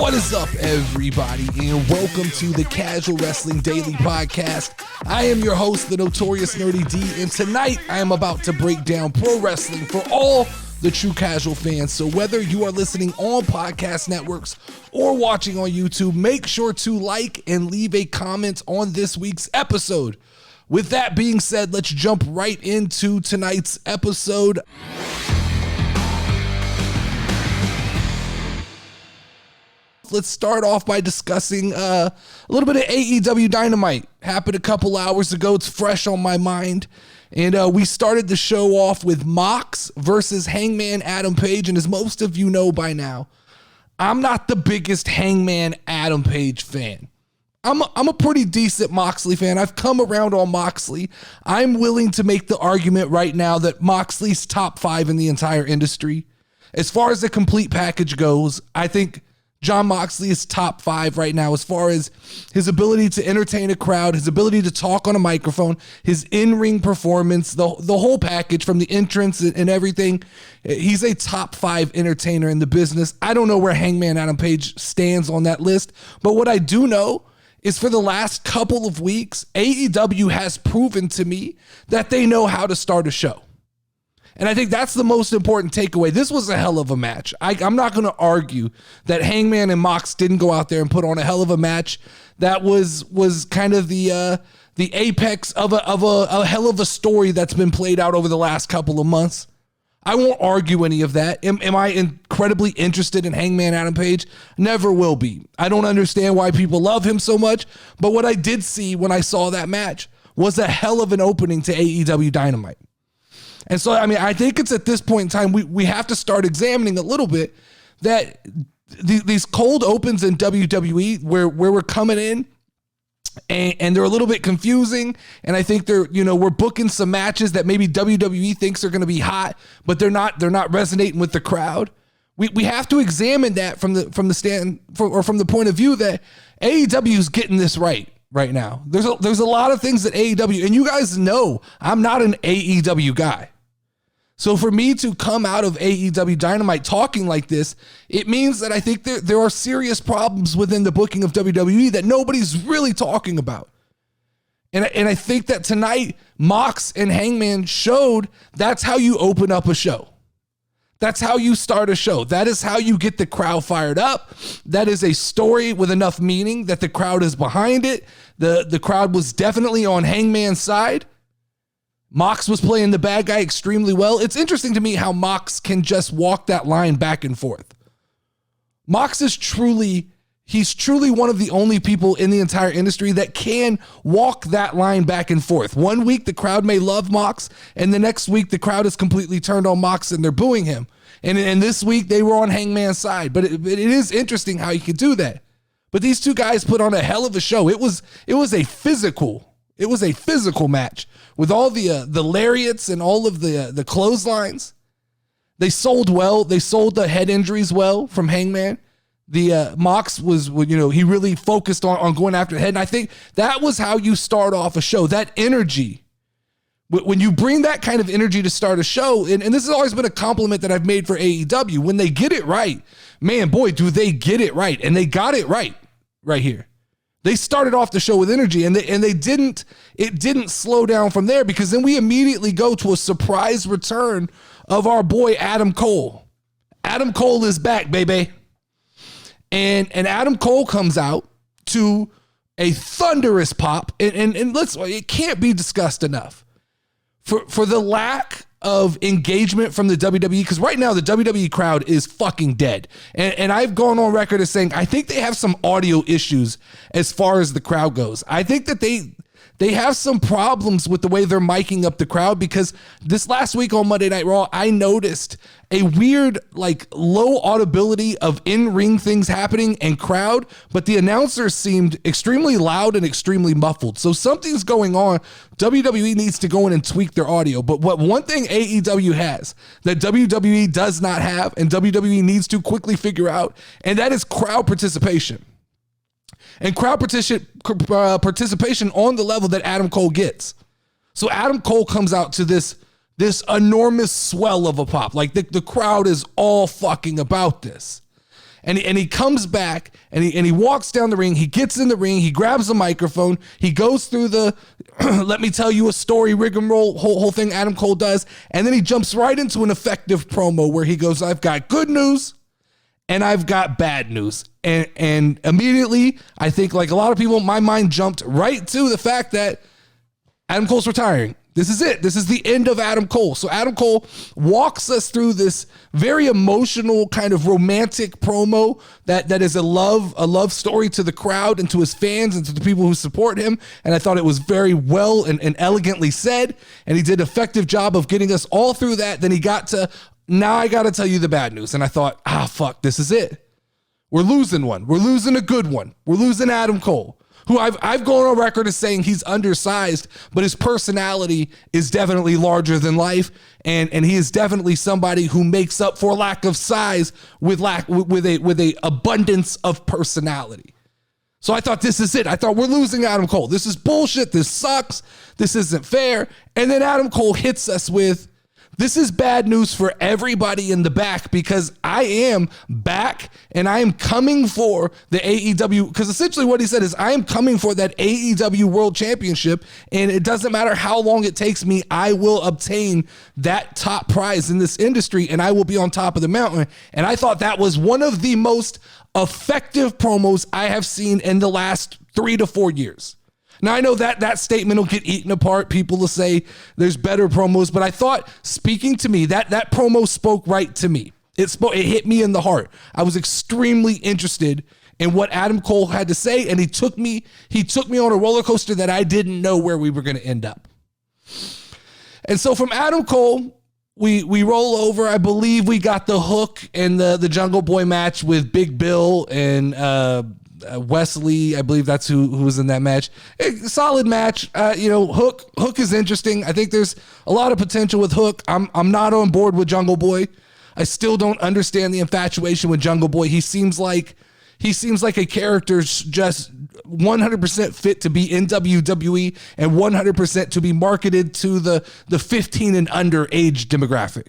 What is up, everybody, and welcome to the Casual Wrestling Daily Podcast. I am your host, the Notorious Nerdy D, and tonight I am about to break down pro wrestling for all the true casual fans. So whether you are listening on podcast networks or watching on YouTube, make sure to like and leave a comment on this week's episode. With that being said, let's jump right into tonight's episode. Let's start off by discussing a little bit of AEW Dynamite. Happened a couple hours ago. It's fresh on my mind. And we started the show off with Mox versus Hangman Adam Page. And as most of you know by now, I'm not the biggest Hangman Adam Page fan. I'm a pretty decent Moxley fan. I've come around on Moxley. I'm willing to make the argument right now that Moxley's top 5 in the entire industry. As far as the complete package goes, I think Jon Moxley is top 5 right now as far as his ability to entertain a crowd, his ability to talk on a microphone, his in-ring performance, the whole package from the entrance and everything. He's a top 5 entertainer in the business. I don't know where Hangman Adam Page stands on that list, but what I do know is for the last couple of weeks, AEW has proven to me that they know how to start a show. And I think that's the most important takeaway. This was a hell of a match. I'm not going to argue that Hangman and Mox didn't go out there and put on a hell of a match. That was kind of the apex of a hell of a story that's been played out over the last couple of months. I won't argue any of that. Am I incredibly interested in Hangman Adam Page? Never will be. I don't understand why people love him so much. But what I did see when I saw that match was a hell of an opening to AEW Dynamite. And so, I mean, I think it's at this point in time, we have to start examining a little bit that these cold opens in WWE where we're coming in and they're a little bit confusing. And I think we're booking some matches that maybe WWE thinks are going to be hot, but they're not resonating with the crowd. We have to examine that from the point of view that AEW is getting this right now. There's a lot of things that AEW, and you guys know I'm not an AEW guy. So for me to come out of AEW Dynamite talking like this, it means that I think there are serious problems within the booking of WWE that nobody's really talking about. And I think that tonight, Mox and Hangman showed that's how you open up a show. That's how you start a show. That is how you get the crowd fired up. That is a story with enough meaning that the crowd is behind it. The crowd was definitely on Hangman's side. Mox was playing the bad guy extremely well. It's interesting to me how Mox can just walk that line back and forth. Mox is truly one of the only people in the entire industry that can walk that line back and forth. One week, the crowd may love Mox, and the next week, the crowd is completely turned on Mox and they're booing him. And this week, they were on Hangman's side. But it is interesting how he could do that. But these two guys put on a hell of a show. It was a physical match with all the lariats and all of the clotheslines. They sold well. They sold the head injuries well from Hangman. The Mox was, he really focused on going after the head. And I think that was how you start off a show. That energy, when you bring that kind of energy to start a show, and this has always been a compliment that I've made for AEW, when they get it right, man, boy, do they get it right. And they got it right here. They started off the show with energy, and it didn't slow down from there, because then we immediately go to a surprise return of our boy Adam Cole. Adam Cole is back, baby. And Adam Cole comes out to a thunderous pop, and it can't be discussed enough for the lack of engagement from the WWE, because right now the WWE crowd is fucking dead. And I've gone on record as saying I think they have some audio issues as far as the crowd goes. I think that they have some problems with the way they're miking up the crowd, because this last week on Monday Night Raw, I noticed a weird, low audibility of in-ring things happening and crowd, but the announcers seemed extremely loud and extremely muffled. So something's going on. WWE needs to go in and tweak their audio. But one thing AEW has that WWE does not have, and WWE needs to quickly figure out, and that is crowd participation. And crowd participation on the level that Adam Cole gets. So Adam Cole comes out to this enormous swell of a pop. The crowd is all fucking about this. And he comes back and he walks down the ring. He gets in the ring. He grabs the microphone. He goes through the let me tell you a story rigmarole whole thing Adam Cole does. And then he jumps right into an effective promo where he goes, I've got good news and I've got bad news. And immediately, I think like a lot of people, my mind jumped right to the fact that Adam Cole's retiring. This is it. This is the end of Adam Cole. So Adam Cole walks us through this very emotional kind of romantic promo that is a love story to the crowd and to his fans and to the people who support him. And I thought it was very well and elegantly said. And he did an effective job of getting us all through that. Then he got to, now I got to tell you the bad news. And I thought, fuck, this is it. We're losing one. We're losing a good one. We're losing Adam Cole, who I've gone on record as saying he's undersized, but his personality is definitely larger than life, and he is definitely somebody who makes up for lack of size with a abundance of personality. So I thought this is it. I thought we're losing Adam Cole. This is bullshit. This sucks. This isn't fair. And then Adam Cole hits us with, this is bad news for everybody in the back because I am back and I am coming for the AEW, because essentially what he said is I am coming for that AEW World Championship, and it doesn't matter how long it takes me, I will obtain that top prize in this industry and I will be on top of the mountain. And I thought that was one of the most effective promos I have seen in the last 3 to 4 years. Now, I know that statement will get eaten apart. People will say there's better promos, but I thought, speaking to me, that promo spoke right to me. It hit me in the heart. I was extremely interested in what Adam Cole had to say, and he took me on a roller coaster that I didn't know where we were going to end up. And so from Adam Cole, we roll over. I believe we got the Hook and the Jungle Boy match with Big Bill and Wesley. I believe that's who was in that match. Solid match. Hook is interesting. I think there's a lot of potential with Hook. I'm not on board with Jungle Boy. I still don't understand the infatuation with Jungle Boy. He seems like a character's just 100% fit to be in WWE and 100% to be marketed to the 15 and under age demographic.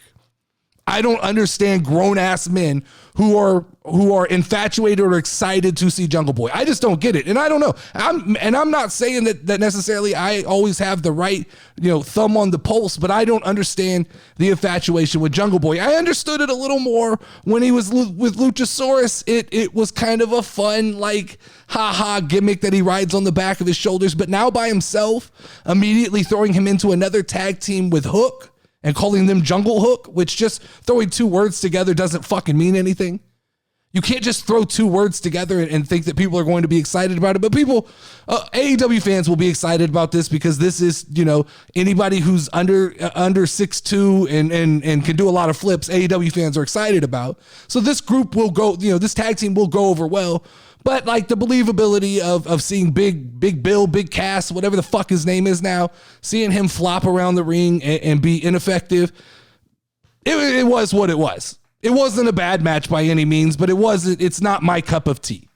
I don't understand grown ass men who are infatuated or excited to see Jungle Boy. I just don't get it. And I don't know. I'm not saying that necessarily I always have the right, thumb on the pulse, but I don't understand the infatuation with Jungle Boy. I understood it a little more when he was with Luchasaurus. It was kind of a fun, like, ha gimmick that he rides on the back of his shoulders. But now by himself, immediately throwing him into another tag team with Hook and calling them Jungle Hook, which just throwing two words together doesn't fucking mean anything. You can't just throw two words together and think that people are going to be excited about it. But people, AEW fans will be excited about this because this is, anybody who's under 6'2" and can do a lot of flips, AEW fans are excited about. So this group will go, this tag team will go over well. But like the believability of seeing Big Bill, Big Cass, whatever the fuck his name is now, seeing him flop around the ring and be ineffective, it was what it was. It wasn't a bad match by any means, but it's not my cup of tea.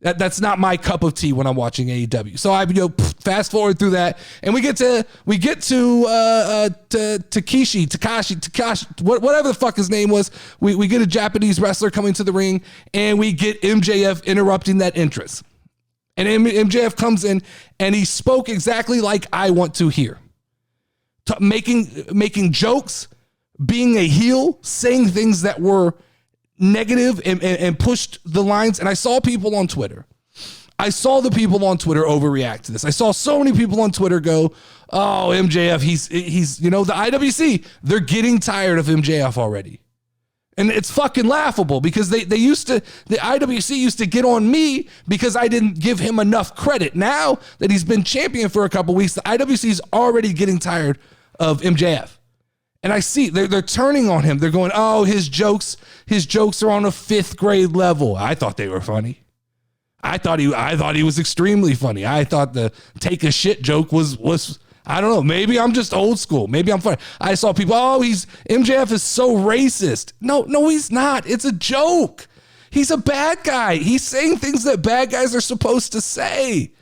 That's not my cup of tea when I'm watching AEW. So I fast forward through that, and we get to Takashi, whatever the fuck his name was. We get a Japanese wrestler coming to the ring, and we get MJF interrupting that entrance. And MJF comes in, and he spoke exactly like I want to hear, making jokes, being a heel, saying things that were negative and pushed the lines. And I saw people on Twitter. I saw the people on Twitter overreact to this. I saw so many people on Twitter go, oh, MJF, he's the IWC, they're getting tired of MJF already. And it's fucking laughable because the IWC used to get on me because I didn't give him enough credit. Now that he's been champion for a couple weeks, the IWC is already getting tired of MJF. And I see they're turning on him. They're going, oh, his jokes are on a 5th grade level. I thought they were funny. I thought he was extremely funny. I thought the take a shit joke was I don't know. Maybe I'm just old school. Maybe I'm funny. I saw people, MJF is so racist. No, he's not. It's a joke. He's a bad guy. He's saying things that bad guys are supposed to say.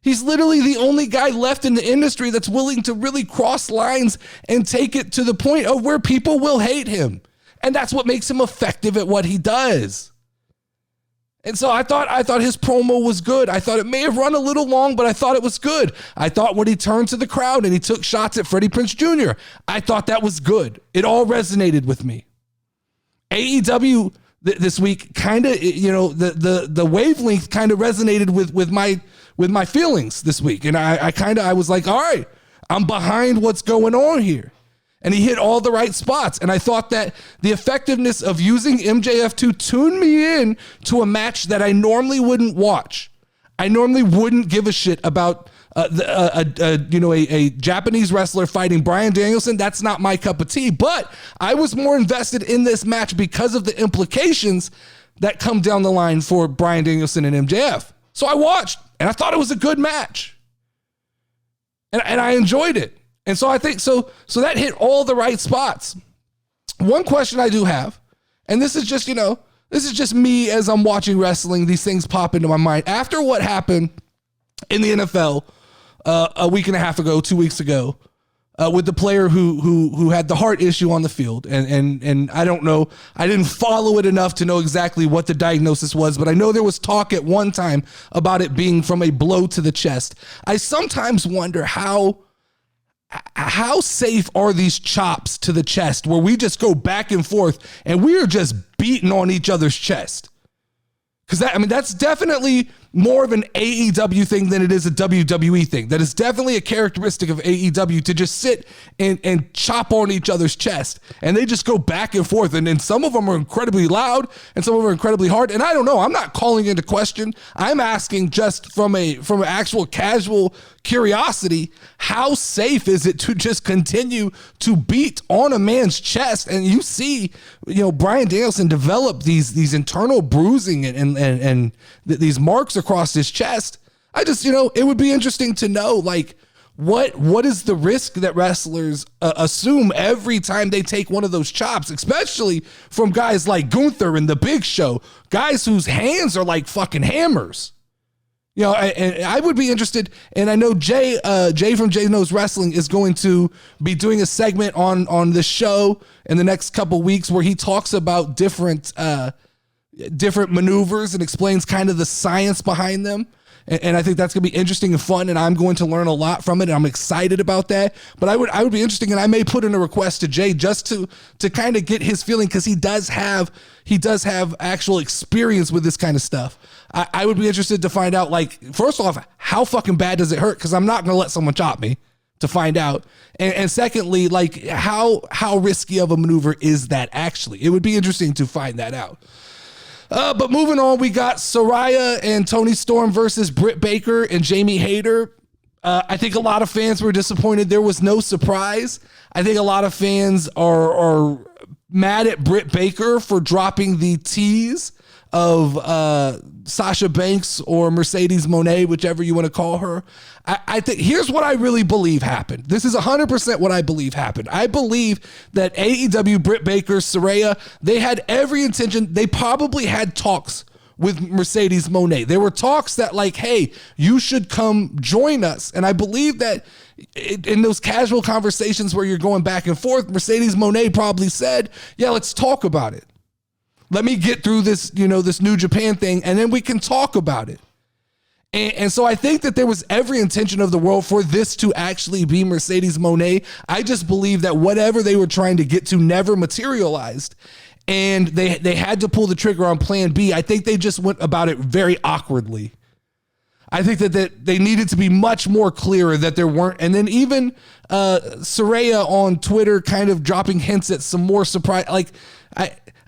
He's literally the only guy left in the industry that's willing to really cross lines and take it to the point of where people will hate him. And that's what makes him effective at what he does. And so I thought his promo was good. I thought it may have run a little long, but I thought it was good. I thought when he turned to the crowd and he took shots at Freddie Prinze Jr., I thought that was good. It all resonated with me. AEW this week kind of, the wavelength kind of resonated with my feelings this week. And I was like, all right, I'm behind what's going on here. And he hit all the right spots. And I thought that the effectiveness of using MJF to tune me in to a match that I normally wouldn't watch. I normally wouldn't give a shit about a Japanese wrestler fighting Bryan Danielson. That's not my cup of tea. But I was more invested in this match because of the implications that come down the line for Bryan Danielson and MJF. So I watched, and I thought it was a good match. And I enjoyed it. And so I think so that hit all the right spots. One question I do have, and this is just me as I'm watching wrestling, these things pop into my mind. After what happened in the NFL a week and a half ago, 2 weeks ago, with the player who had the heart issue on the field, and I don't know, I didn't follow it enough to know exactly what the diagnosis was, but I know there was talk at one time about it being from a blow to the chest. I sometimes wonder how safe are these chops to the chest where we just go back and forth and we are just beating on each other's chest? Because that's definitely more of an AEW thing than it is a WWE thing. That is definitely a characteristic of AEW to just sit and chop on each other's chest. And they just go back and forth. And then some of them are incredibly loud and some of them are incredibly hard. And I don't know. I'm not calling into question. I'm asking just from an actual casual curiosity, how safe is it to just continue to beat on a man's chest? And you see, Bryan Danielson develop these internal bruising and these marks across his chest. I just, it would be interesting to know, like, what is the risk that wrestlers assume every time they take one of those chops, especially from guys like Gunther and the Big Show, guys whose hands are like fucking hammers. And I would be interested, and I know Jay from Jay Knows Wrestling is going to be doing a segment on the show in the next couple weeks where he talks about different maneuvers and explains kind of the science behind them. And I think that's going to be interesting and fun, and I'm going to learn a lot from it, and I'm excited about that. But I would be interesting, and I may put in a request to Jay just to kind of get his feeling, because he does have actual experience with this kind of stuff. I would be interested to find out, like, first off, how fucking bad does it hurt? Because I'm not going to let someone chop me, to find out. And secondly, like, how risky of a maneuver is that actually? It would be interesting to find that out. But moving on, we got Saraya and Toni Storm versus Britt Baker and Jamie Hayter. I think a lot of fans were disappointed. There was no surprise. I think a lot of fans are mad at Britt Baker for dropping the tease of Sasha Banks or Mercedes Moné, whichever you want to call her. I think here's what I really believe happened. This is 100% what I believe happened. I believe that AEW, Britt Baker, Saraya, they had every intention. They probably had talks with Mercedes Moné. There were talks that, like, hey, you should come join us. And I believe that in those casual conversations where you're going back and forth, Mercedes Moné probably said, yeah, let's talk about it. Let me get through this, this New Japan thing, and then we can talk about it. And so I think that there was every intention of the world for this to actually be Mercedes Moné. I just believe that whatever they were trying to get to never materialized, and they had to pull the trigger on plan B. I think they just went about it very awkwardly. I think that they needed to be much more clearer that there weren't. And then even Saraya on Twitter kind of dropping hints at some more surprise. Like,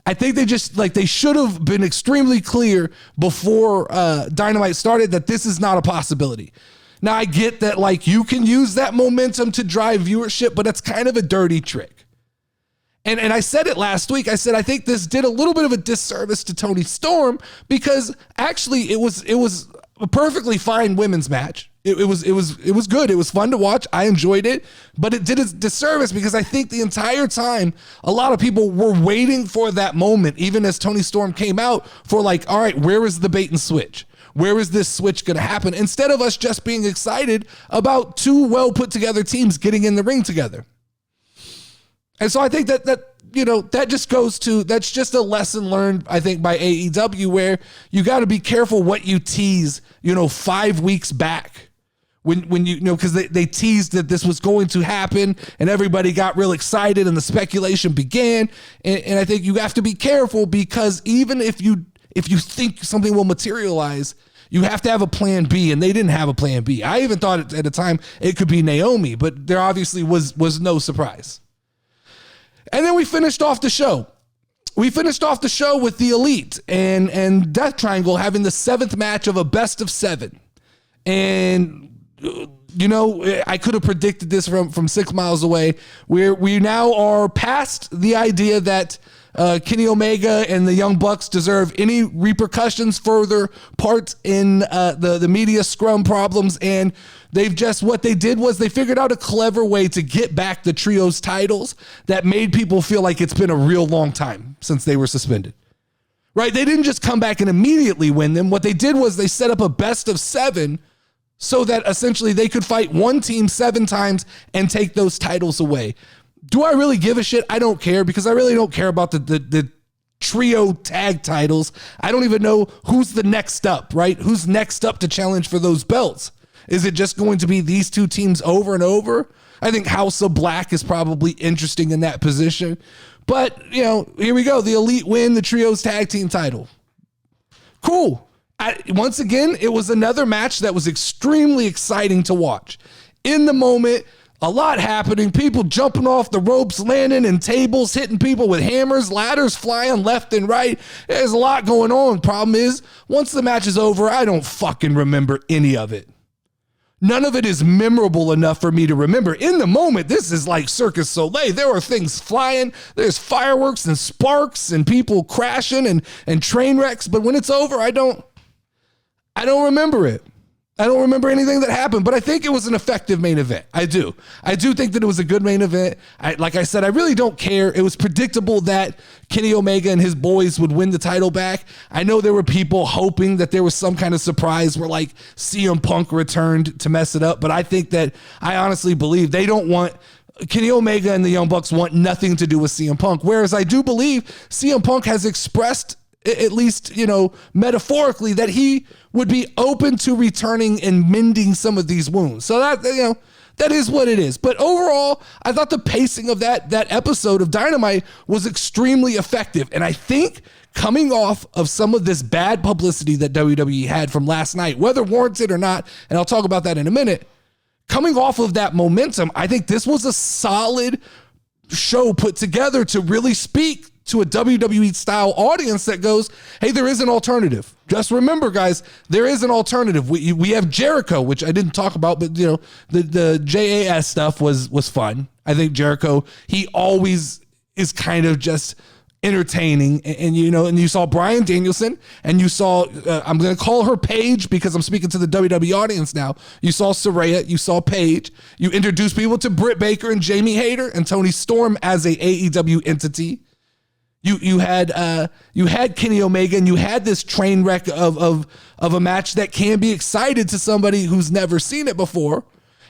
I think they should have been extremely clear before Dynamite started that this is not a possibility. Now, I get that, like, you can use that momentum to drive viewership, but it's kind of a dirty trick. And I said it last week. I said I think this did a little bit of a disservice to Toni Storm, because actually it was a perfectly fine women's match. It was good. It was fun to watch. I enjoyed it, but it did a disservice because I think the entire time a lot of people were waiting for that moment, even as Toni Storm came out, for like, all right, where is the bait and switch? Where is this switch going to happen? Instead of us just being excited about two well put together teams getting in the ring together. And so I think that that just goes to, that's just a lesson learned, I think, by AEW, where you got to be careful what you tease, 5 weeks back when because they teased that this was going to happen and everybody got real excited and the speculation began. And I think you have to be careful, because even if you think something will materialize, you have to have a plan B, and they didn't have a plan B. I even thought at the time it could be Naomi, but there obviously was no surprise. And then we finished off the show. We finished off the show with the Elite and Death Triangle having the 7th match of a best of 7. And, I could have predicted this from 6 miles away. We now are past the idea that Kenny Omega and the Young Bucks deserve any repercussions, further part in the media scrum problems. And what they did was they figured out a clever way to get back the trios titles that made people feel like it's been a real long time since they were suspended. Right? They didn't just come back and immediately win them. What they did was they set up a best of 7 so that essentially they could fight one team 7 times and take those titles away. Do I really give a shit? I don't care, because I really don't care about the trio tag titles. I don't even know who's the next up, right? Who's next up to challenge for those belts? Is it just going to be these 2 teams over and over? I think House of Black is probably interesting in that position. But, here we go. The Elite win the trios tag team title. Cool. Once again, it was another match that was extremely exciting to watch. In the moment, a lot happening, people jumping off the ropes, landing in tables, hitting people with hammers, ladders flying left and right. There's a lot going on. Problem is, once the match is over, I don't fucking remember any of it. None of it is memorable enough for me to remember. In the moment, this is like Circus Soleil. There are things flying. There's fireworks and sparks and people crashing and train wrecks. But when it's over, I don't remember it. I don't remember anything that happened, but I think it was an effective main event. I do think that it was a good main event. Like I said, I really don't care. It was predictable that Kenny Omega and his boys would win the title back. I know there were people hoping that there was some kind of surprise where like CM Punk returned to mess it up, but I think that I honestly believe they don't want Kenny Omega and the Young Bucks want nothing to do with CM Punk. Whereas I do believe CM Punk has expressed, at least, metaphorically, that he would be open to returning and mending some of these wounds. So that is what it is. But overall, I thought the pacing of that episode of Dynamite was extremely effective. And I think coming off of some of this bad publicity that WWE had from last night, whether warranted or not, and I'll talk about that in a minute, coming off of that momentum, I think this was a solid show put together to really speak to a WWE style audience that goes, hey, there is an alternative. Just remember, guys, there is an alternative. We have Jericho, which I didn't talk about, but the JAS stuff was fun. I think Jericho, he always is kind of just entertaining, and you saw Bryan Danielson, and you saw I'm going to call her Paige because I'm speaking to the WWE audience now. You saw Saraya, you saw Paige. You introduced people to Britt Baker and Jamie Hayter and Toni Storm as a AEW entity. You had Kenny Omega, and you had this train wreck of a match that can be excited to somebody who's never seen it before.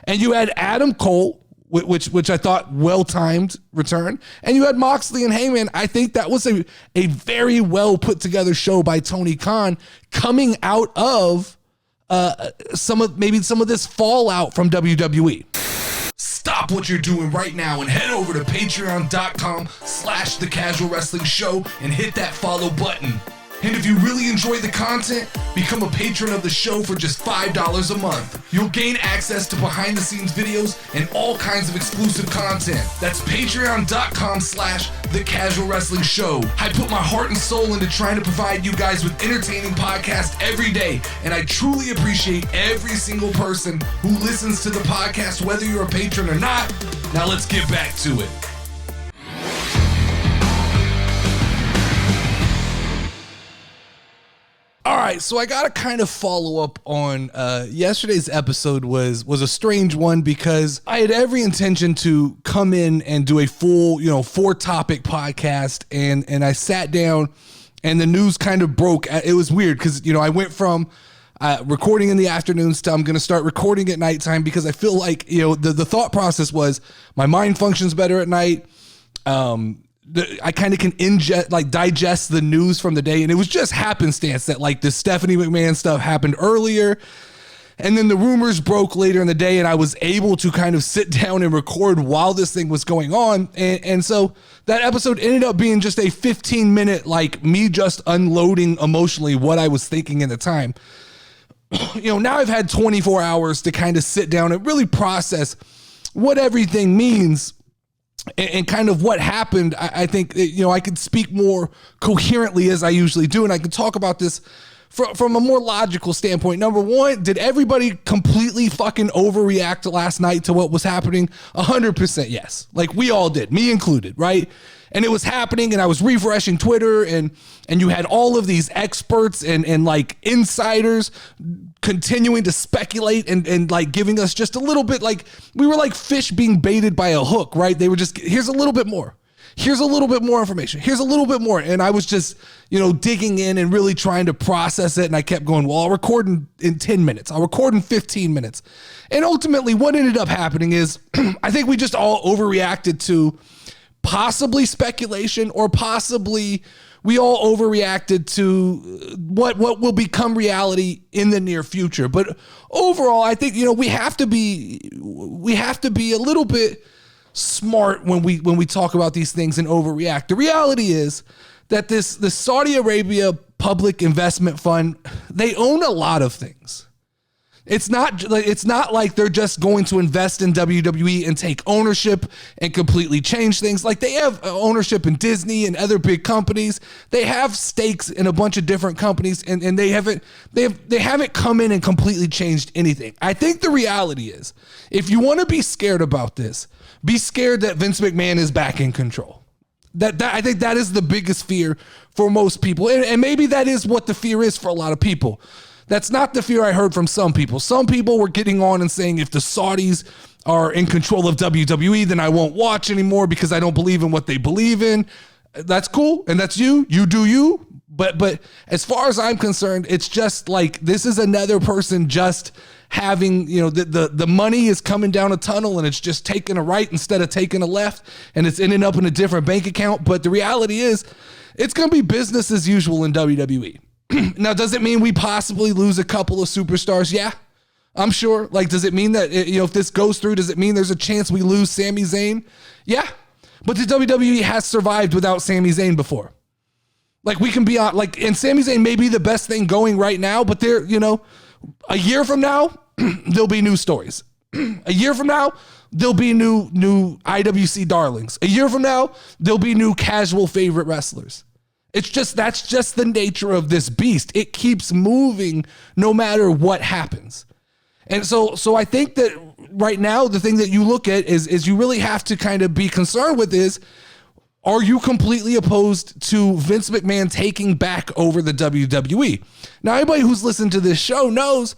And you had Adam Cole, which I thought well-timed return. And you had Moxley and Heyman. I think that was a very well put together show by Tony Khan, coming out of some of this fallout from WWE. Stop what you're doing right now and head over to patreon.com/The Casual Wrestling Show and hit that follow button. And if you really enjoy the content, become a patron of the show for just $5 a month. You'll gain access to behind-the-scenes videos and all kinds of exclusive content. That's patreon.com/The Casual Wrestling Show. I put my heart and soul into trying to provide you guys with entertaining podcasts every day, and I truly appreciate every single person who listens to the podcast, whether you're a patron or not. Now let's get back to it. All right, so I got to kind of follow up on yesterday's episode was a strange one because I had every intention to come in and do a full, 4-topic podcast, and I sat down and the news kind of broke. It was weird because, I went from recording in the afternoons to I'm going to start recording at nighttime because I feel like, the thought process was my mind functions better at night. I kind of can digest the news from the day. And it was just happenstance that like the Stephanie McMahon stuff happened earlier. And then the rumors broke later in the day, and I was able to kind of sit down and record while this thing was going on. And so that episode ended up being just a 15-minute, like me just unloading emotionally what I was thinking at the time. Now I've had 24 hours to kind of sit down and really process what everything means and kind of what happened. I think, I could speak more coherently as I usually do, and I could talk about this from a more logical standpoint. Number one, did everybody completely fucking overreact last night to what was happening? 100% yes. Like we all did, me included, right? And it was happening, and I was refreshing Twitter, and you had all of these experts and like insiders continuing to speculate and like giving us just a little bit, like we were like fish being baited by a hook, right? They were just, here's a little bit more. Here's a little bit more information. Here's a little bit more. And I was just, digging in and really trying to process it. And I kept going, well, I'll record in 10 minutes. I'll record in 15 minutes. And ultimately what ended up happening is I think we just all overreacted to possibly speculation, or possibly we all overreacted to what will become reality in the near future. But overall, I think, we have to be a little bit smart when we talk about these things and overreact. The reality is that the Saudi Arabia Public Investment Fund, they own a lot of things. It's not like they're just going to invest in WWE and take ownership and completely change things. Like they have ownership in Disney and other big companies. They have stakes in a bunch of different companies, and they haven't come in and completely changed anything. I think the reality is, if you want to be scared about this, be scared that Vince McMahon is back in control. That I think that is the biggest fear for most people. And maybe that is what the fear is for a lot of people. That's not the fear I heard from some people. Some people were getting on and saying, if the Saudis are in control of WWE, then I won't watch anymore because I don't believe in what they believe in. That's cool. And that's you. You do you. But as far as I'm concerned, it's just like, this is another person just having, the money is coming down a tunnel and it's just taking a right instead of taking a left, and it's ending up in a different bank account. But the reality is, it's going to be business as usual in WWE. Now, does it mean we possibly lose a couple of superstars? Yeah, I'm sure. Like, does it mean that, if this goes through, does it mean there's a chance we lose Sami Zayn? Yeah, but the WWE has survived without Sami Zayn before. Like, we can be on, like, and Sami Zayn may be the best thing going right now, but there, a year from now, there'll be new stories. A year from now, there'll be new IWC darlings. A year from now, there'll be new casual favorite wrestlers. That's just the nature of this beast. It keeps moving no matter what happens. And so I think that right now, the thing that you look at is you really have to kind of be concerned with is, are you completely opposed to Vince McMahon taking back over the WWE? Now, anybody who's listened to this show knows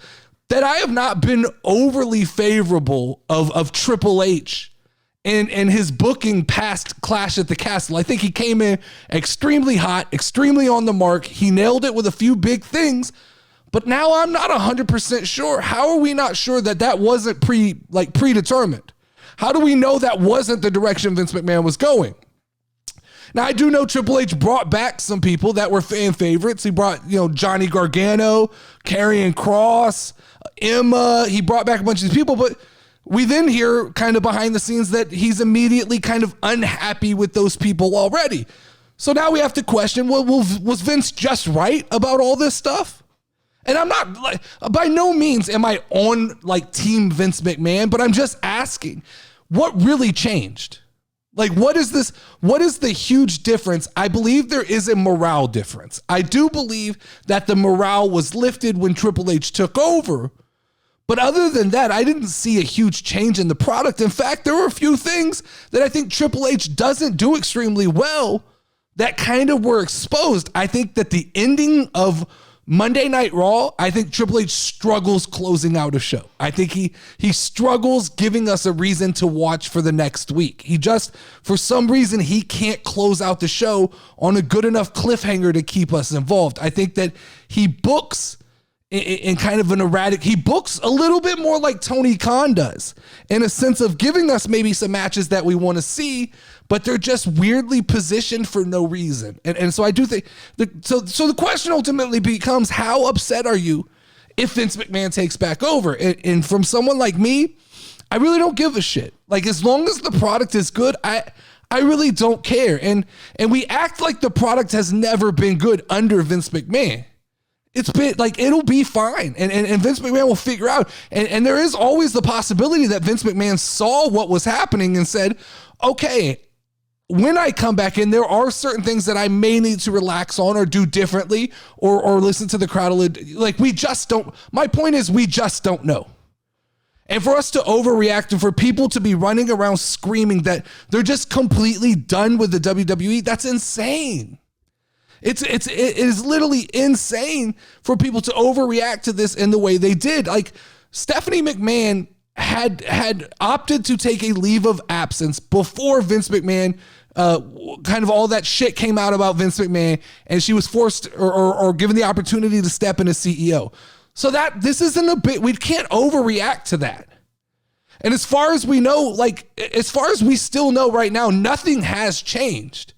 that I have not been overly favorable of Triple H and his booking past Clash at the Castle. I think he came in extremely hot, extremely on the mark. He nailed it with a few big things, but now I'm not 100% sure. How are we not sure that wasn't predetermined? How do we know that wasn't the direction Vince McMahon was going? Now, I do know Triple H brought back some people that were fan favorites. He brought, Johnny Gargano, Karrion Kross, Emma. He brought back a bunch of these people, but we then hear kind of behind the scenes that he's immediately kind of unhappy with those people already. So now we have to question, well, was Vince just right about all this stuff? And I'm not, by no means am I on team Vince McMahon, but I'm just asking, what really changed? Like, what is this? What is the huge difference? I believe there is a morale difference. I do believe that the morale was lifted when Triple H took over. But other than that, I didn't see a huge change in the product. In fact, there were a few things that I think Triple H doesn't do extremely well that kind of were exposed. I think that the ending of Monday Night Raw, I think Triple H struggles closing out a show. I think he struggles giving us a reason to watch for the next week. He just, for some reason, he can't close out the show on a good enough cliffhanger to keep us involved. I think that he books in kind of an erratic, he books a little bit more like Tony Khan does, in a sense of giving us maybe some matches that we want to see, but they're just weirdly positioned for no reason. And so I do think, so the question ultimately becomes, how upset are you if Vince McMahon takes back over? And from someone like me, I really don't give a shit. Like, as long as the product is good, I really don't care. And we act like the product has never been good under Vince McMahon. It's been like, it'll be fine. And Vince McMahon will figure out. And there is always the possibility that Vince McMahon saw what was happening and said, okay, when I come back in, there are certain things that I may need to relax on or do differently or listen to the crowd. Like, we just don't. My point is, we just don't know. And for us to overreact and for people to be running around screaming that they're just completely done with the WWE, that's insane. It is literally insane for people to overreact to this in the way they did. Like, Stephanie McMahon had opted to take a leave of absence before Vince McMahon, kind of all that shit came out about Vince McMahon, and she was forced or given the opportunity to step in as CEO. So that this isn't a bit, we can't overreact to that. And as far as we know, like, as far as we still know right now, nothing has changed.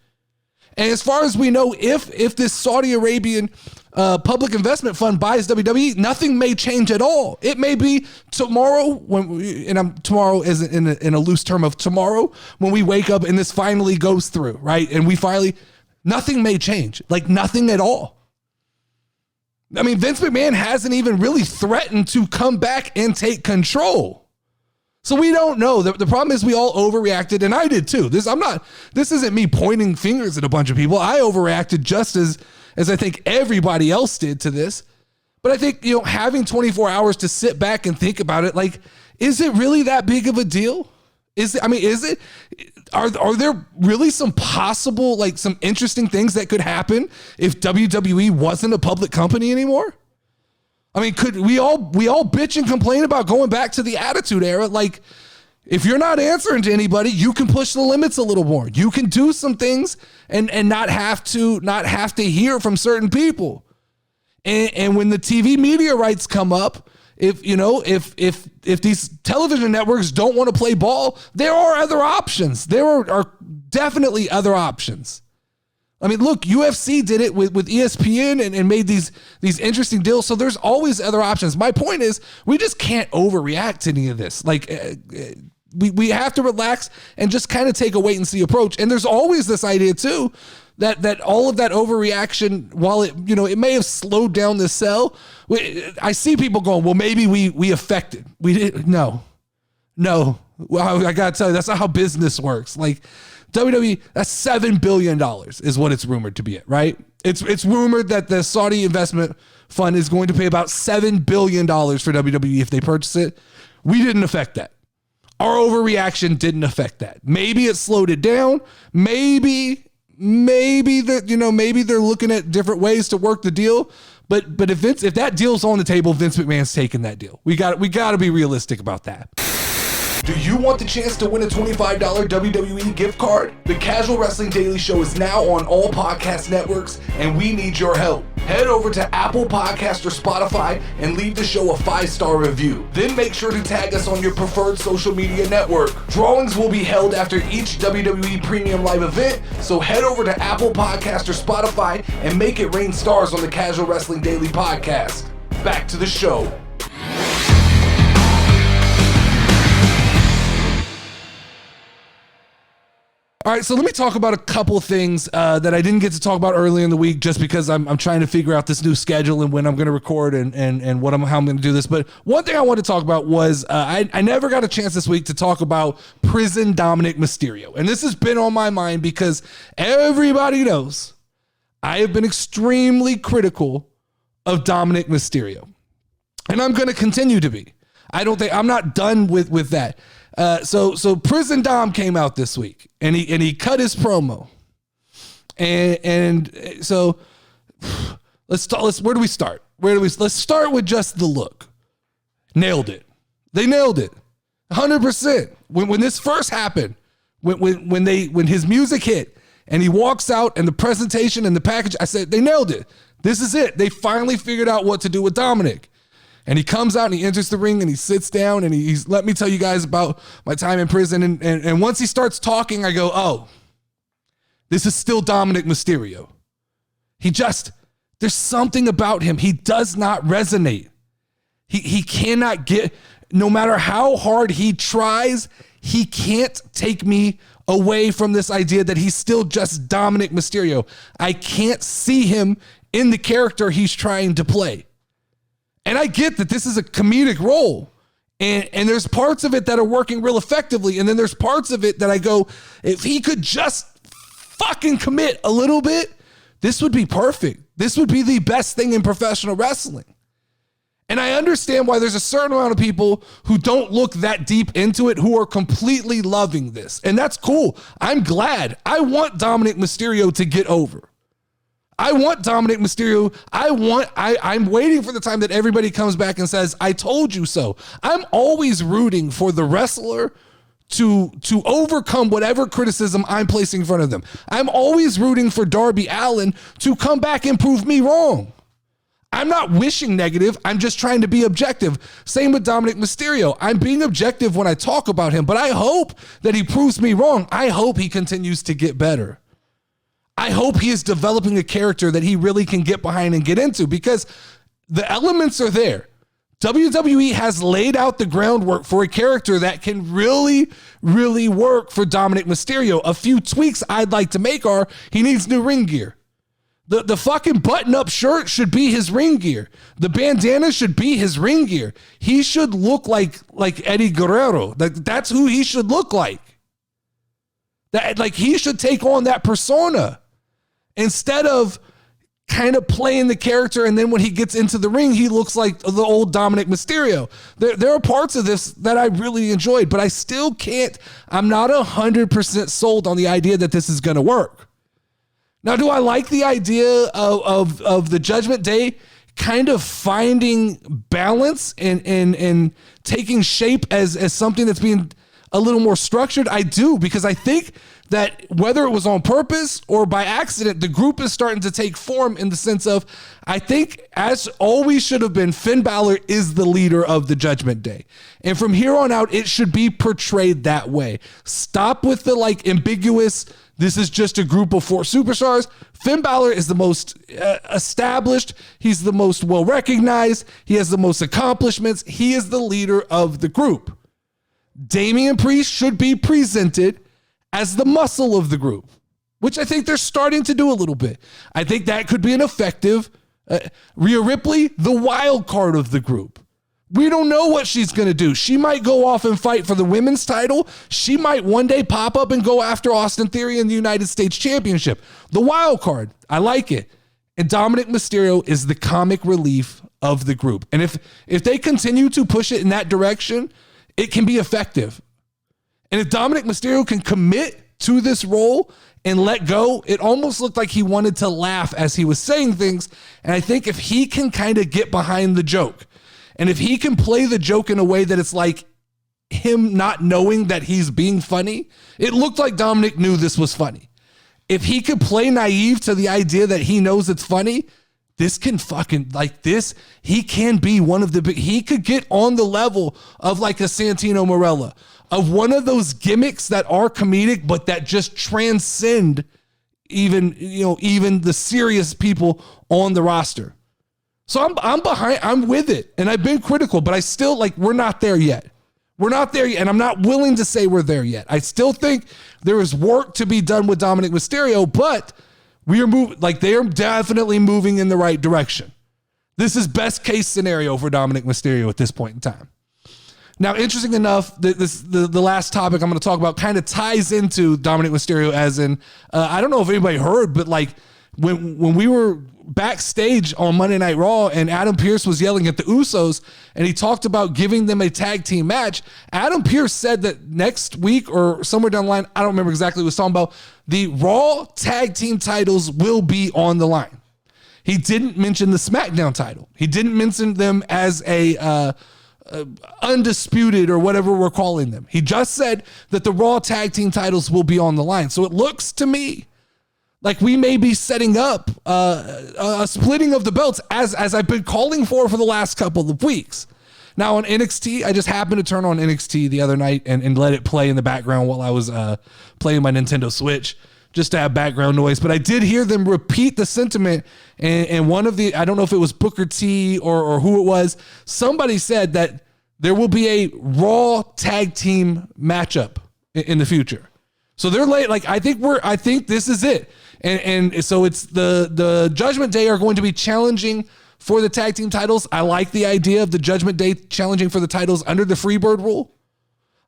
And as far as we know, if this Saudi Arabian public investment fund buys WWE, nothing may change at all. It may be tomorrow tomorrow is in a loose term of tomorrow, when we wake up and this finally goes through, right? And nothing may change, like nothing at all. I mean, Vince McMahon hasn't even really threatened to come back and take control. So we don't know. The problem is we all overreacted, and I did too. This isn't me pointing fingers at a bunch of people. I overreacted just as I think everybody else did to this. But I think, having 24 hours to sit back and think about it, like, is it really that big of a deal? Are there really some possible, like, some interesting things that could happen if WWE wasn't a public company anymore? I mean, could we all bitch and complain about going back to the Attitude Era? Like, if you're not answering to anybody, you can push the limits a little more. You can do some things and not have to hear from certain people. And when the TV media rights come up, if these television networks don't want to play ball, there are other options. There are definitely other options. I mean, look, UFC did it with ESPN and made these interesting deals. So there's always other options. My point is, we just can't overreact to any of this. Like, we have to relax and just kind of take a wait and see approach. And there's always this idea too, that all of that overreaction, while it may have slowed down the sell, I see people going, well, maybe we affected. We didn't. No. Well, I gotta tell you, that's not how business works. Like, WWE, that's $7 billion is what it's rumored to be at, right? It's rumored that the Saudi investment fund is going to pay about $7 billion for WWE if they purchase it. We didn't affect that. Our overreaction didn't affect that. Maybe it slowed it down. Maybe they're looking at different ways to work the deal. But if that deal's on the table, Vince McMahon's taking that deal. We got to be realistic about that. Do you want the chance to win a $25 WWE gift card? The Casual Wrestling Daily Show is now on all podcast networks, and we need your help. Head over to Apple Podcast or Spotify and leave the show a 5-star review. Then make sure to tag us on your preferred social media network. Drawings will be held after each WWE Premium Live event, so head over to Apple Podcast or Spotify and make it rain stars on the Casual Wrestling Daily Podcast. Back to the show. All right, so let me talk about a couple of things that I didn't get to talk about early in the week, just because I'm trying to figure out this new schedule and when I'm going to record and how I'm going to do this. But one thing I want to talk about was I never got a chance this week to talk about Prison Dominic Mysterio. And this has been on my mind because everybody knows I have been extremely critical of Dominic Mysterio. And I'm going to continue to be. I'm not done with that. So Prison Dom came out this week and he cut his promo. And so where do we start? Let's start with just the look. Nailed it. They nailed it. 100%. When this first happened, when his music hit and he walks out and the presentation and the package, I said, they nailed it. This is it. They finally figured out what to do with Dominic. And he comes out and he enters the ring and he sits down and he's let me tell you guys about my time in prison. And once he starts talking, I go, oh, this is still Dominic Mysterio. There's something about him. He does not resonate. He cannot get, no matter how hard he tries, he can't take me away from this idea that he's still just Dominic Mysterio. I can't see him in the character he's trying to play. And I get that this is a comedic role. And there's parts of it that are working real effectively. And then there's parts of it that I go, if he could just fucking commit a little bit, this would be perfect. This would be the best thing in professional wrestling. And I understand why there's a certain amount of people who don't look that deep into it who are completely loving this. And that's cool. I'm glad. I want Dominic Mysterio to get over. I want Dominic Mysterio. I'm waiting for the time that everybody comes back and says, I told you so. I'm always rooting for the wrestler to overcome whatever criticism I'm placing in front of them. I'm always rooting for Darby Allin to come back and prove me wrong. I'm not wishing negative. I'm just trying to be objective. Same with Dominic Mysterio. I'm being objective when I talk about him, but I hope that he proves me wrong. I hope he continues to get better. I hope he is developing a character that he really can get behind and get into, because the elements are there. WWE has laid out the groundwork for a character that can really, really work for Dominic Mysterio. A few tweaks I'd like to make are he needs new ring gear. The fucking button-up shirt should be his ring gear. The bandana should be his ring gear. He should look like Eddie Guerrero. That's who he should look like. He should take on that persona instead of kind of playing the character, and then when he gets into the ring, he looks like the old Dominic Mysterio. There are parts of this that I really enjoyed, but I still can't. I'm not 100% sold on the idea that this is going to work. Now, do I like the idea of the Judgment Day kind of finding balance and taking shape as something that's being a little more structured? I do, because I think that whether it was on purpose or by accident, the group is starting to take form in the sense of, I think as always should have been, Finn Balor is the leader of the Judgment Day. And from here on out, it should be portrayed that way. Stop with the ambiguous, this is just a group of 4 superstars. Finn Balor is the most established. He's the most well-recognized. He has the most accomplishments. He is the leader of the group. Damian Priest should be presented as the muscle of the group, which I think they're starting to do a little bit. I think that could be an effective Rhea Ripley, the wild card of the group. We don't know what she's going to do. She might go off and fight for the women's title. She might one day pop up and go after Austin Theory in the United States Championship. The wild card, I like it. And Dominic Mysterio is the comic relief of the group. And if they continue to push it in that direction, it can be effective. And if Dominic Mysterio can commit to this role and let go, it almost looked like he wanted to laugh as he was saying things. And I think if he can kind of get behind the joke, and if he can play the joke in a way that it's like him not knowing that he's being funny, it looked like Dominic knew this was funny. If he could play naive to the idea that he knows it's funny, this can fucking he can be one of the big, he could get on the level of like a Santino Marella, of one of those gimmicks that are comedic, but that just transcend even the serious people on the roster. So I'm with it, and I've been critical, but I still we're not there yet. We're not there yet, and I'm not willing to say we're there yet. I still think there is work to be done with Dominic Mysterio, but we are moving, they are definitely moving in the right direction. This is best case scenario for Dominic Mysterio at this point in time. Now, interesting enough, the last topic I'm going to talk about kind of ties into Dominic Mysterio, as in, I don't know if anybody heard, but when we were backstage on Monday Night Raw and Adam Pearce was yelling at the Usos and he talked about giving them a tag team match, Adam Pearce said that next week or somewhere down the line, I don't remember exactly what he was talking about, the Raw tag team titles will be on the line. He didn't mention the SmackDown title. He didn't mention them as a undisputed or whatever we're calling them. He just said that the Raw tag team titles will be on the line. So it looks to me Like we may be setting up a splitting of the belts as I've been calling for the last couple of weeks. Now on NXT, I just happened to turn on NXT the other night and let it play in the background while I was playing my Nintendo Switch, just to have background noise. But I did hear them repeat the sentiment, and one of the, I don't know if it was Booker T or who it was, somebody said that there will be a Raw tag team matchup in the future. So they're late. Like I think this is it. And so it's the Judgment Day are going to be challenging for the tag team titles. I like the idea of the Judgment Day challenging for the titles under the Freebird rule.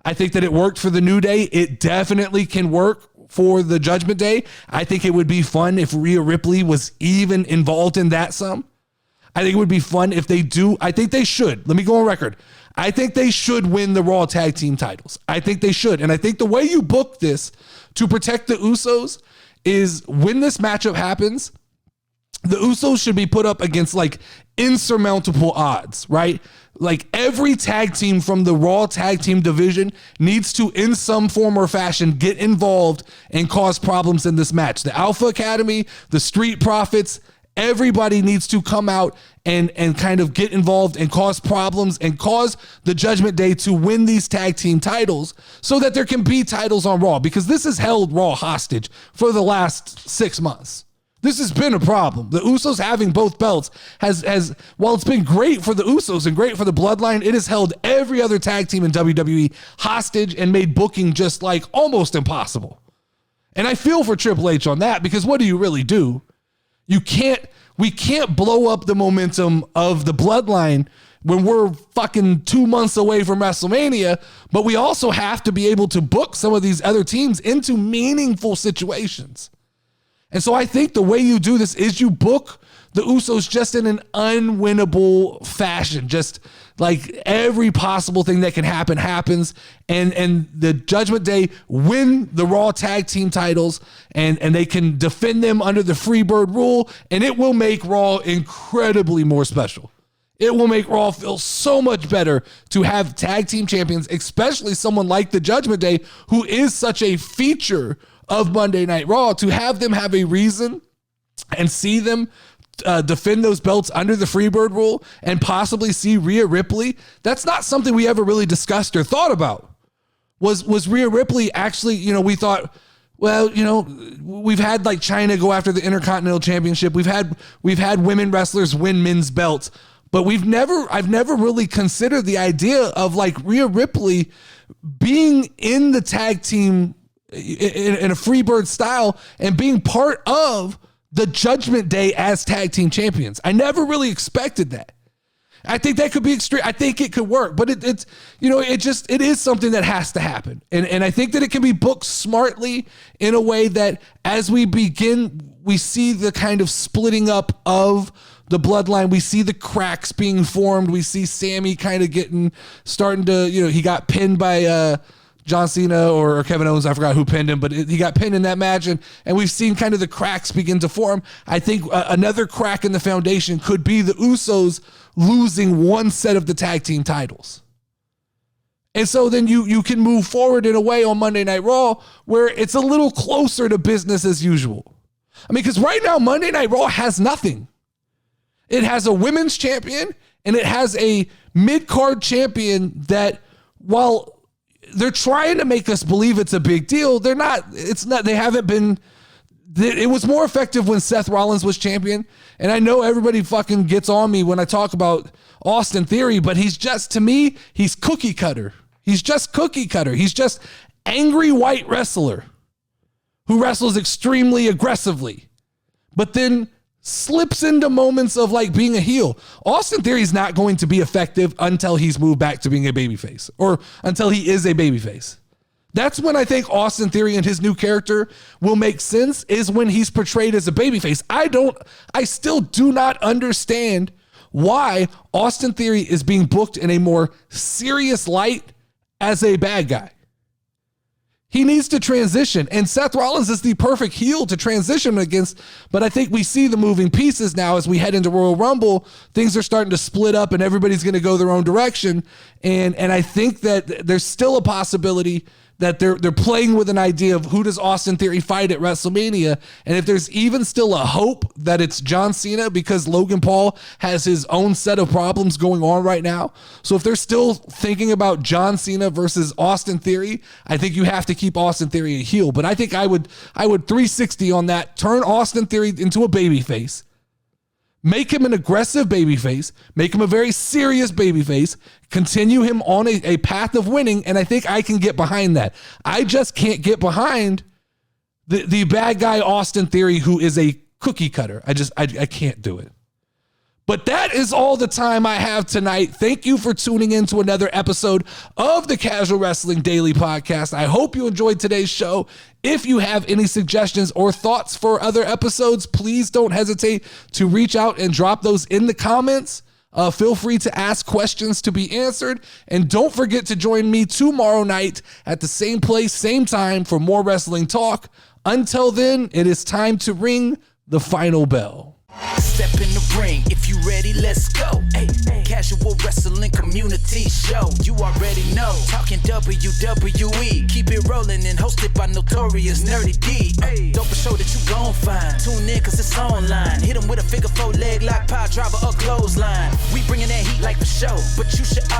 I think that it worked for the New Day. It definitely can work for the Judgment Day. I think it would be fun if Rhea Ripley was even involved in that some. I think it would be fun if they do. I think they should. Let me go on record. I think they should win the Raw tag team titles. I think they should. And I think the way you book this to protect the Usos is when this matchup happens, the Usos should be put up against like insurmountable odds, right? Like every tag team from the Raw tag team division needs to, in some form or fashion, get involved and cause problems in this match. The Alpha Academy, the Street Profits, everybody needs to come out and kind of get involved and cause problems and cause the Judgment Day to win these tag team titles so that there can be titles on Raw, because this has held Raw hostage for the last 6 months. This has been a problem. The Usos having both belts has while it's been great for the Usos and great for the Bloodline, it has held every other tag team in WWE hostage and made booking just like almost impossible. And I feel for Triple H on that, because what do you really do? We can't blow up the momentum of the Bloodline when we're fucking 2 months away from WrestleMania, but we also have to be able to book some of these other teams into meaningful situations. And so I think the way you do this is you book the Usos just in an unwinnable fashion. Just like every possible thing that can happen happens. And the Judgment Day win the Raw tag team titles and they can defend them under the Freebird rule. And it will make Raw incredibly more special. It will make Raw feel so much better to have tag team champions, especially someone like the Judgment Day, who is such a feature of Monday Night Raw, to have them have a reason and see them defend those belts under the Freebird rule and possibly see Rhea Ripley. That's not something we ever really discussed or thought about. Was Rhea Ripley actually, we thought, well, we've had like China go after the Intercontinental Championship. We've had women wrestlers win men's belts, but I've never really considered the idea of like Rhea Ripley being in the tag team in a Freebird style and being part of the Judgment Day as tag team champions. I never really expected that. I think that could be extreme. I think it could work, but it is something that has to happen. And I think that it can be booked smartly in a way that as we begin, we see the kind of splitting up of the Bloodline. We see the cracks being formed. We see Sammy kind of starting to, he got pinned by John Cena or Kevin Owens. I forgot who pinned him, but he got pinned in that match. And we've seen kind of the cracks begin to form. I think another crack in the foundation could be the Usos losing one set of the tag team titles. And so then you can move forward in a way on Monday Night Raw where it's a little closer to business as usual. I mean, because right now Monday Night Raw has nothing. It has a women's champion and it has a mid-card champion that, while they're trying to make us believe it's a big deal, they're not. It's not. They haven't been. It was more effective when Seth Rollins was champion. And I know everybody fucking gets on me when I talk about Austin Theory, but he's just, to me, he's cookie cutter. He's just cookie cutter. He's just angry white wrestler who wrestles extremely aggressively, but then slips into moments of like being a heel. Austin Theory is not going to be effective until he's moved back to being a babyface, or until he is a babyface. That's when I think Austin Theory and his new character will make sense, is when he's portrayed as a babyface. I still do not understand why Austin Theory is being booked in a more serious light as a bad guy. He needs to transition, and Seth Rollins is the perfect heel to transition against, but I think we see the moving pieces now as we head into Royal Rumble. Things are starting to split up and everybody's going to go their own direction, and I think that there's still a possibility that they're playing with an idea of who does Austin Theory fight at WrestleMania, and if there's even still a hope that it's John Cena, because Logan Paul has his own set of problems going on right now. So if they're still thinking about John Cena versus Austin Theory, I think you have to keep Austin Theory a heel. But I think I would 360 on that. Turn Austin Theory into a babyface. Make him an aggressive babyface. Make him a very serious babyface. Continue him on a path of winning, and I think I can get behind that. I just can't get behind the bad guy Austin Theory, who is a cookie cutter. I can't do it. But that is all the time I have tonight. Thank you for tuning in to another episode of the Casual Wrestling Daily Podcast. I hope you enjoyed today's show. If you have any suggestions or thoughts for other episodes, please don't hesitate to reach out and drop those in the comments. Feel free to ask questions to be answered. And don't forget to join me tomorrow night at the same place, same time for more wrestling talk. Until then, it is time to ring the final bell. Step in the ring, if you ready, let's go. Hey, Casual Wrestling Community Show. You already know, talking WWE. Keep it rolling and hosted by Notorious Nerdy D. Don't be sure that you gon' find. Tune in cause it's online. Hit them with a figure 4 leg lock, power driver or clothesline. We bringing that heat like for show, but you should